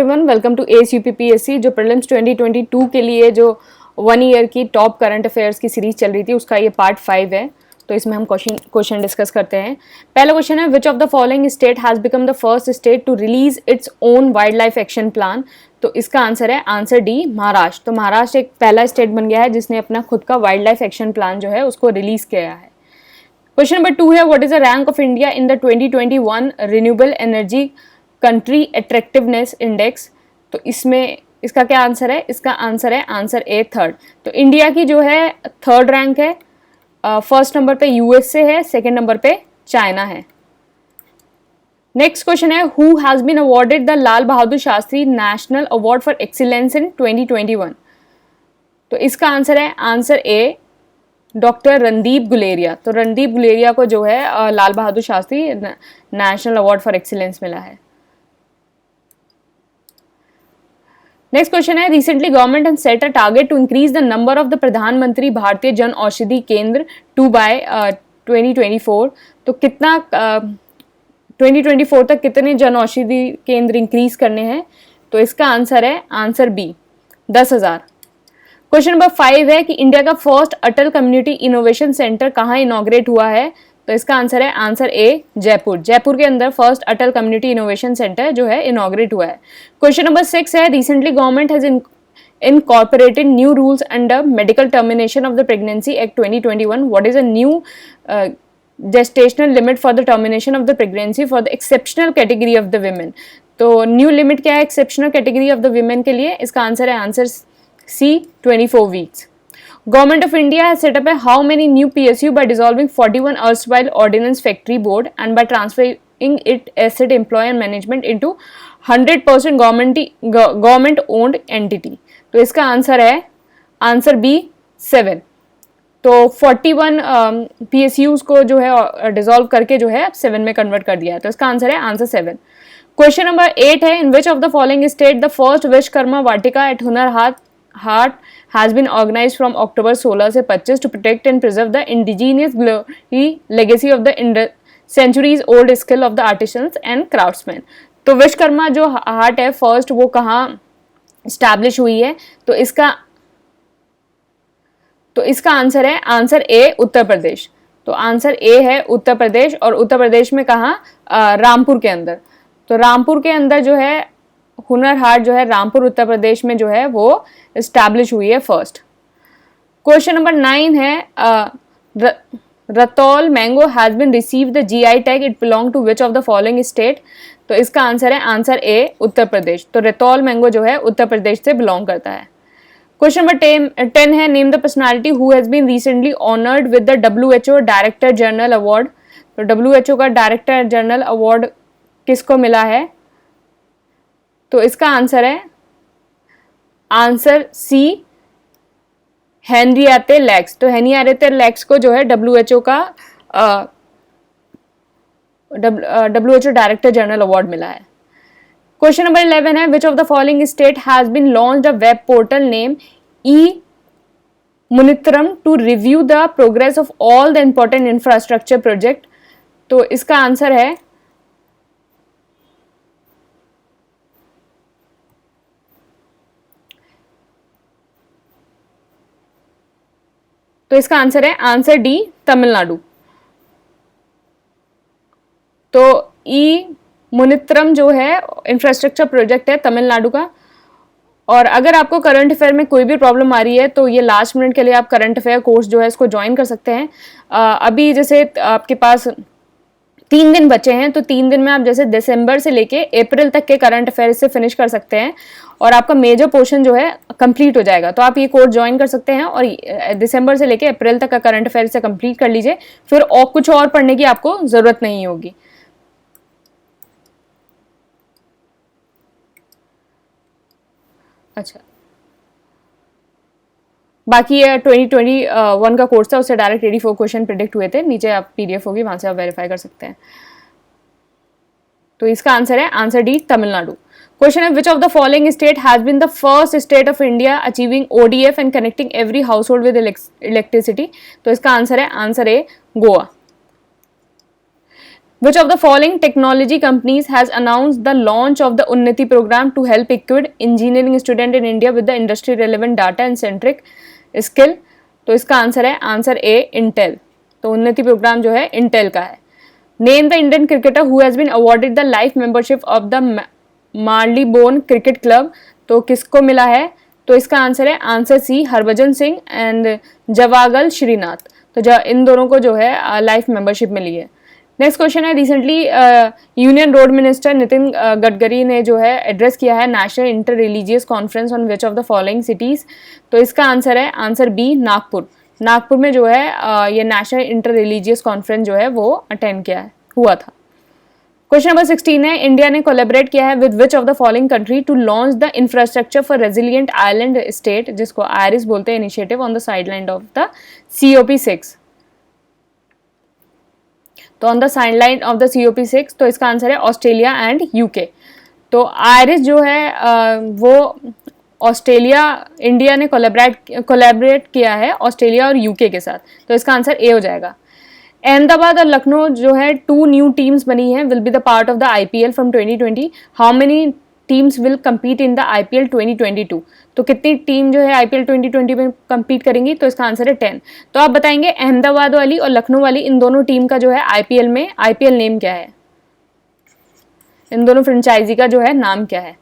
Everyone, welcome to ASUPPSC। जो prelims 2022 के लिए जो 1 ईयर की टॉप करंट अफेयर्स की सीरीज चल रही थी उसका ये पार्ट 5 है। तो इसमें हम क्वेश्चन डिस्कस करते हैं। पहला क्वेश्चन है, which of the following state has become the first state to release its own wildlife action plan. तो इसका आंसर है आंसर डी, महाराष्ट्र। तो महाराष्ट्र एक पहला स्टेट बन गया है जिसने अपना खुद का वाइल्ड लाइफ एक्शन प्लान जो है उसको रिलीज किया है। क्वेश्चन नंबर 2 है, what is the rank of India in the 2021 renewable energy country attractiveness index. तो इसमें इसका क्या आंसर है? इसका आंसर है आंसर ए, थर्ड। तो इंडिया की जो है थर्ड रैंक है। फर्स्ट नंबर पे यूएसए है, सेकंड नंबर पे चाइना है। नेक्स्ट क्वेश्चन है, who has been awarded the Lal Bahadur Shastri national award for excellence in 2021। तो इसका आंसर है आंसर ए, डॉक्टर रणदीप गुलेरिया। तो रणदीप गुलेरिया को जो है Lal Bahadur Shastri national award for excellence मिला है। नेक्स्ट क्वेश्चन है, recently government has set a target to increase the number of the Pradhan Mantri Bhartiya Jan Aushadhi केंद्र 2 बाय 2024। तो कितना 2024 तक कितने जन औषधि केंद्र इंक्रीज करने हैं? तो इसका आंसर है आंसर बी, 10,000। क्वेश्चन नंबर 5 है कि इंडिया का फर्स्ट अटल कम्युनिटी इनोवेशन सेंटर कहाँ इनॉग्रेट हुआ है? तो इसका आंसर है आंसर ए, जयपुर। जयपुर के अंदर फर्स्ट अटल कम्युनिटी इनोवेशन सेंटर जो है इनॉग्रेट हुआ है। क्वेश्चन नंबर 6 है, recently government has incorporated new rules under medical termination of the pregnancy act 2021. what is a new gestational limit for the termination of the pregnancy for the exceptional category of the women? तो new limit क्या है exceptional category of the women के लिए? इसका answer है answer C, 24 weeks. Government of India has set up a how many new PSU by dissolving 41 erstwhile ordnance factory board and by transferring it asset employee and management into 100% government owned entity। तो इसका answer है answer B, 7। तो 41 PSUs को जो है dissolve करके जो है 7 में कन्वर्ट कर दिया है। तो इसका आंसर है आंसर 7। क्वेश्चन नंबर 8 है, in which of the following state the first Vishwakarma Vatika at Hunar Haat has been organized from October 16 से 25 to protect and preserve the indigenous glory legacy of the centuries old skill of the artisans and craftsmen। तो विश्वकर्मा जो हाट है first वो कहाँ establish हुई है? तो इसका आंसर है आंसर ए, उत्तर प्रदेश। तो आंसर ए है उत्तर प्रदेश। और उत्तर प्रदेश में कहाँ? रामपुर के अंदर। तो रामपुर के अंदर जो है हुनर हाट जो है रामपुर उत्तर प्रदेश में जो है वो एस्टैब्लिश हुई है फर्स्ट। क्वेश्चन नंबर 9 है, Rataul mango has been receive the GI tag, it belong to which of the following state? तो इसका आंसर है आंसर ए, उत्तर प्रदेश। तो रतौल मैंगो जो है उत्तर प्रदेश से बिलोंग करता है। क्वेश्चन नंबर 10 है, name the personality who has been recently honoured with the WHO director general award. तो WHO का डायरेक्टर जनरल अवार्ड किसको मिला है? तो इसका आंसर है आंसर सी, हेनरिएटे लैक्स। तो हेनरिएटे लैक्स को जो है WHO का WHO डायरेक्टर जनरल अवार्ड मिला है। क्वेश्चन नंबर 11 है, which of the following state has been launched a web portal name E Munnetram to review the progress of all the important infrastructure project. तो इसका आंसर है answer D, Tamil Nadu. तो ई मुनित्रम जो है infrastructure project है तमिलनाडु का। और अगर आपको करंट अफेयर में कोई भी प्रॉब्लम आ रही है तो ये लास्ट मिनट के लिए आप करंट अफेयर कोर्स जो है इसको ज्वाइन कर सकते हैं। अभी जैसे आपके पास 3 दिन बचे हैं तो 3 दिन में आप जैसे दिसंबर से लेके अप्रैल तक के करंट अफेयर से फिनिश कर सकते हैं और आपका मेजर पोर्शन जो है कंप्लीट हो जाएगा। तो आप ये कोर्स ज्वाइन कर सकते हैं और दिसंबर से लेके अप्रैल तक का करंट अफेयर से कंप्लीट कर लीजिए, फिर और कुछ और पढ़ने की आपको जरूरत नहीं होगी। अच्छा, बाकी ये 2021 का कोर्स था, उससे डायरेक्ट 84 क्वेश्चन प्रिडिक्ट हुए थे। नीचे आप PDF होगी, वहां से आप वेरीफाई कर सकते हैं। तो इसका आंसर है आंसर डी, तमिलनाडु। क्वेश्चन है, which of the following state has been the first state of India achieving ODF and connecting every household with electricity? तो इसका आंसर है answer A, Goa. Which of the following technology companies has announced the launch of the Unnati program to help equip engineering student in India with the industry relevant data and centric skill? तो इसका answer है answer ए Intel. तो उन्नति programme जो है Intel का है। Name the Indian cricketer who has been awarded the life membership of the Marylebone cricket club. तो किसको मिला है? तो इसका आंसर है answer C Harbhajan Singh and Javagal Srinath. तो इन दोनों को जो है लाइफ मेंबरशिप मिली है। नेक्स्ट क्वेश्चन है, recently union road minister Nitin Gadkari ने जो है एड्रेस किया है national inter religious conference on which of the following cities. तो इसका आंसर है आंसर बी नागपुर। नागपुर में जो है ये नेशनल इंटर रिलीजियस कॉन्फ्रेंस जो है वो अटेंड किया है, हुआ था। क्वेश्चन नंबर 16 है, इंडिया ने कोलैबोरेट किया है with which of the following country to launch the infrastructure for resilient island state, जिसको आयरिस बोलते हैं, initiative on the sideline of the COP6। तो on the sideline of the COP6, तो इसका आंसर है ऑस्ट्रेलिया एंड UK। तो IRIS जो है वो ऑस्ट्रेलिया, इंडिया ने कोलैबोरेट किया है ऑस्ट्रेलिया और UK के साथ। तो इसका आंसर ए हो जाएगा। अहमदाबाद और लखनऊ जो है 2 न्यू टीम्स बनी हैं, will be the part of the IPL from 2020। How many teams will compete in the IPL 2022? तो कितनी टीम जो है IPL 2020 में compete करेंगी? तो इसका आंसर है 10। तो आप बताएंगे अहमदाबाद वाली और लखनऊ वाली इन दोनों टीम का जो है IPL में IPL नेम क्या है? इन दोनों फ्रेंचाइजी का जो है नाम क्या है?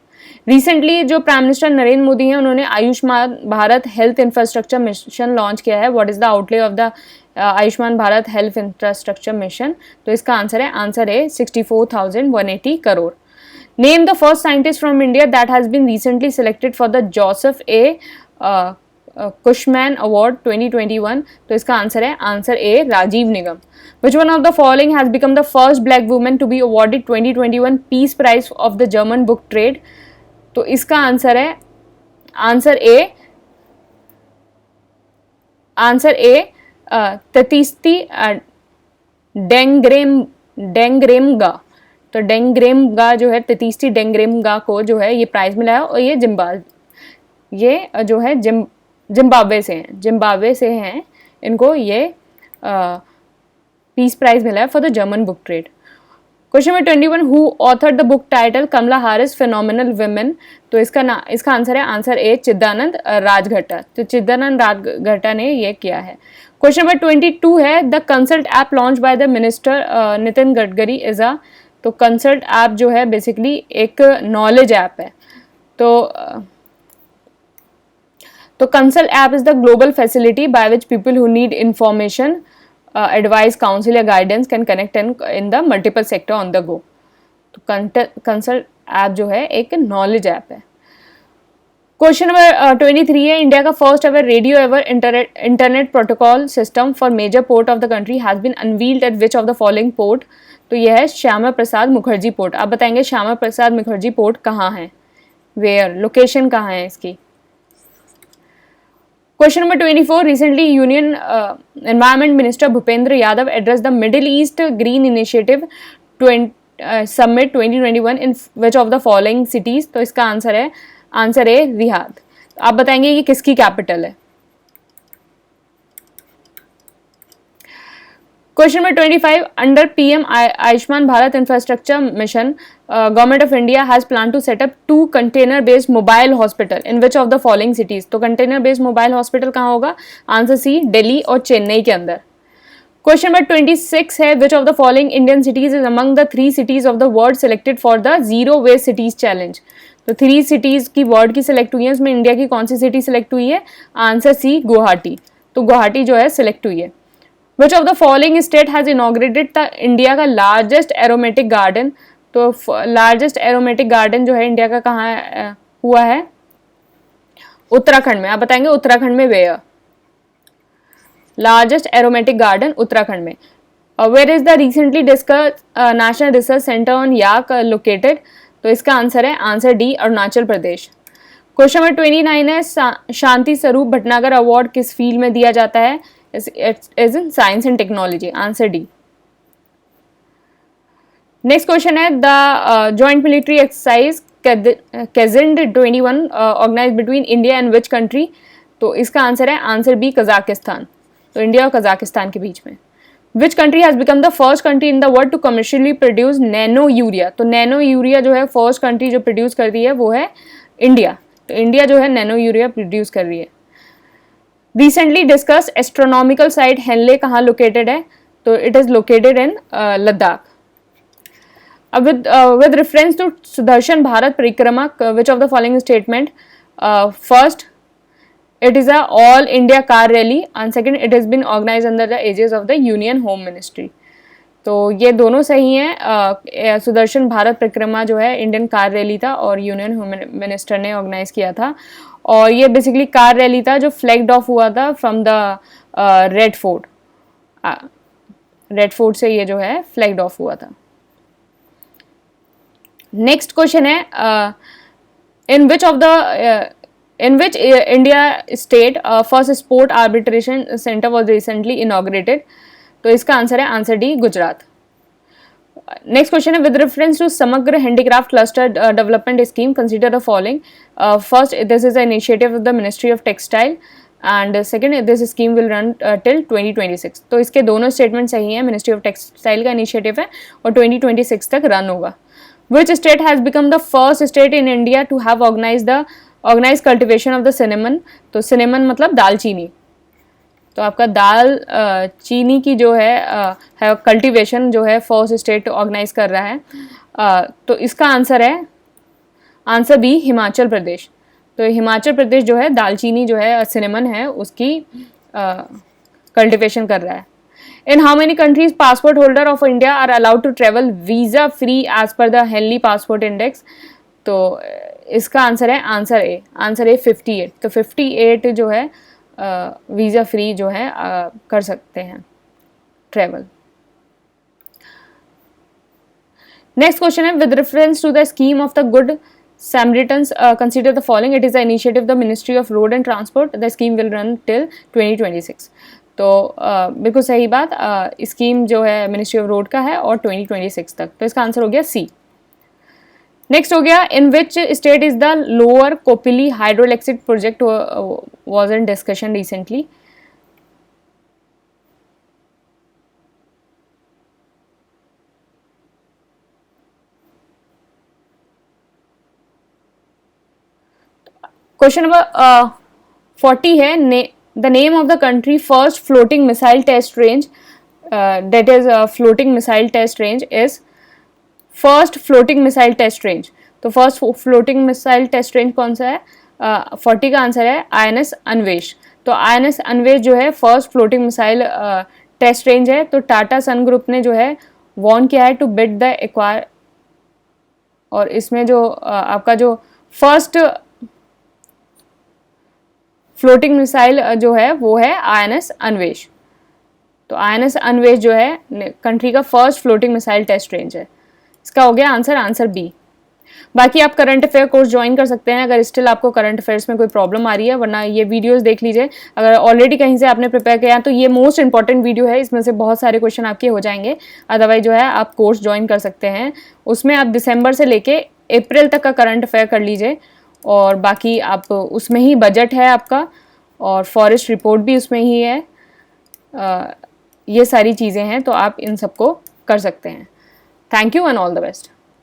रिसेंटली जो प्राइम मिनिस्टर नरेंद्र मोदी हैं, उन्होंने Ayushman Bharat health infrastructure mission launch किया है। What is the outlay of the Ayushman Bharat health infrastructure mission? तो इसका आंसर है answer A 64,180 crore. Name the first scientist from India that has been recently selected for the Joseph A Cushman award 2021। तो इसका answer है answer A Rajiv Nigam. Which one of the following has become the first black woman to be awarded 2021 Peace Prize of the German Book Trade? तो इसका answer है answer ए ततीस्ती डेंग्रेमगा। तो डेंग्रेमगा जो है, ततीस्ती डेंग्रेमगा को जो है ये प्राइज मिला है और ये जो है जिम्बाब्वे से हैं, इनको ये पीस प्राइज मिला है for the German book trade. Question number 21, who author the book title Kamala Harris phenomenal women? तो इसका आंसर है आंसर ए चिदानंद राजघट्टा। तो चिदानंद राजघट्टा ने ये किया है। क्वेश्चन नंबर 22 है, the consult app launch by the minister Nitin Gadkari is a. तो कंसल्ट ऐप जो है बेसिकली एक नॉलेज ऐप है। तो consult app is the global facility by which people who need information, advice, counsel या guidance can connect in the multiple sector on the go। तो consult app जो है एक नॉलेज ऐप है। Question number 23 है, India का first ever radio ever internet protocol system for major port of the country has been unveiled at which of the following port? तो यह है श्यामा प्रसाद मुखर्जी पोर्ट। आप बताएंगे श्यामा प्रसाद मुखर्जी पोर्ट कहाँ है, वेयर, लोकेशन कहाँ है इसकी? Question number 24, recently union environment minister Bhupendra Yadav address the middle east green initiative summit 2021 in which of the following cities? तो इसका आंसर है रियाद। आप बताएंगे ये किसकी कैपिटल है? Question number 25, under PM Ayushman Bharat infrastructure mission government of India has plan to set up 2 container based mobile hospital in which of the following cities? तो container based mobile hospital कहाँ होगा? Answer C Delhi और चेन्नई के अंदर। Question number 26 है, which of the following Indian cities is among the 3 cities of the world selected for the zero waste cities challenge? तो 3 cities की world की सिलेक्ट हुई है, उसमें इंडिया की कौन सी सिटी सिलेक्ट हुई है? Answer C Guwahati. तो गुवाहाटी जो है सिलेक्ट हुई है। Which of the following state has inaugurated the India का लार्जेस्ट एरोमेटिक गार्डन? तो लार्जेस्ट एरोमेटिक गार्डन जो है इंडिया का कहाँ हुआ है? उत्तराखंड में। आप बताएंगे उत्तराखंड में where? Largest aromatic garden Uttarakhand में। Where is the recently discuss national research centre on yak located? तो इसका आंसर है answer D Arunachal Pradesh. Question number 29 है, शांति स्वरूप भटनागर अवार्ड किस फील्ड में दिया जाता है? is in science and technology, answer D। Next question है, the joint military exercise Kazind 21 organise between India and which country? तो इसका आंसर है आंसर बी कजाकिस्तान। तो इंडिया और कजाकिस्तान के बीच में। Which country has become the first country in the world to commercially produce nano urea. तो nano urea जो है फर्स्ट कंट्री जो प्रोड्यूस कर रही है वो है इंडिया। तो इंडिया जो है नैनो यूरिया प्रोड्यूस कर रही है। Recently discuss astronomical site Hanle कहाँ लोकेटेड है? तो it is located in Ladakh. अब with reference to Sudarshan Bharat Parikrama, which of the following statement? First, it is a all India car rally, and second, it has been organized under the aegis of the Union Home Ministry. तो ये दोनों सही हैं। सुदर्शन भारत परिक्रमा जो है Indian car rally था और यूनियन होम मिनिस्टर ने ऑर्गेनाइज किया था, और ये बेसिकली कार रैली था जो फ्लैग्ड ऑफ हुआ था from the red fort. Red fort से ये जो है फ्लैग्ड ऑफ हुआ था। नेक्स्ट क्वेश्चन है in which India state first sport arbitration centre was recently inaugurated? तो इसका आंसर है answer D, Gujarat. Next question है with reference to Samagra handicraft cluster development scheme consider the following. First, this is a initiative of the ministry of textile, and second, this scheme will run till 2026। तो इसके दोनों statement सही हैं। Ministry of textile का initiative है और 2026 तक run होगा। Which state has become the first state in India to have organized cultivation of the cinnamon? तो cinnamon मतलब दालचीनी। तो आपका दाल चीनी की जो है कल्टीवेशन जो है फर्स्ट स्टेट ऑर्गेनाइज कर रहा है। तो इसका आंसर है आंसर बी, हिमाचल प्रदेश। तो हिमाचल प्रदेश जो है दालचीनी जो है सिनेमन है उसकी कल्टीवेशन कर रहा है। In how many countries passport holder of India are allowed to travel visa free as per the Henley Passport Index? तो इसका आंसर है आंसर ए 58। तो 58 जो है वीज़ा फ्री जो है कर सकते हैं ट्रेवल। नेक्स्ट क्वेश्चन है with reference to the scheme of the good Samaritans, consider the following. It is the initiative of the Ministry of Road and Transport. The scheme will run till 2026. तो बिल्कुल सही बात, scheme जो है ministry of road का है और 2026 तक। तो इसका आंसर हो गया सी। नेक्स्ट हो गया in which state is the lower Kopili hydroelectric project was in discussion recently? Question number 40 है the name of the country first floating missile test range, that is floating missile test range is first floating missile test range। तो first floating missile test range कौन सा है? 40 का answer है INS Anvesh. तो INS Anvesh जो है first floating missile test range है। तो टाटा सन ग्रुप ने जो है वॉर्न किया है टू बिड द एक्वायर, और इसमें जो आपका जो फर्स्ट फ्लोटिंग मिसाइल जो है वो है INS अन्वेष। तो INS अन्वेष जो है कंट्री का first floating missile test range है। इसका हो गया आंसर बी। बाकी आप करंट अफेयर कोर्स ज्वाइन कर सकते हैं अगर स्टिल आपको करंट अफेयर्स में कोई प्रॉब्लम आ रही है, वरना ये वीडियोस देख लीजिए। अगर ऑलरेडी कहीं से आपने प्रिपेयर किया है तो ये मोस्ट इंपॉर्टेंट वीडियो है, इसमें से बहुत सारे क्वेश्चन आपके हो जाएंगे। अदरवाइज जो है आप कोर्स ज्वाइन कर सकते हैं, उसमें आप दिसंबर से लेके अप्रैल तक का करंट अफेयर कर लीजिए, और बाकी आप उसमें ही बजट है आपका, और फॉरेस्ट रिपोर्ट भी उसमें ही है। ये सारी चीज़ें हैं, तो आप इन सबको कर सकते हैं। Thank you and all the best.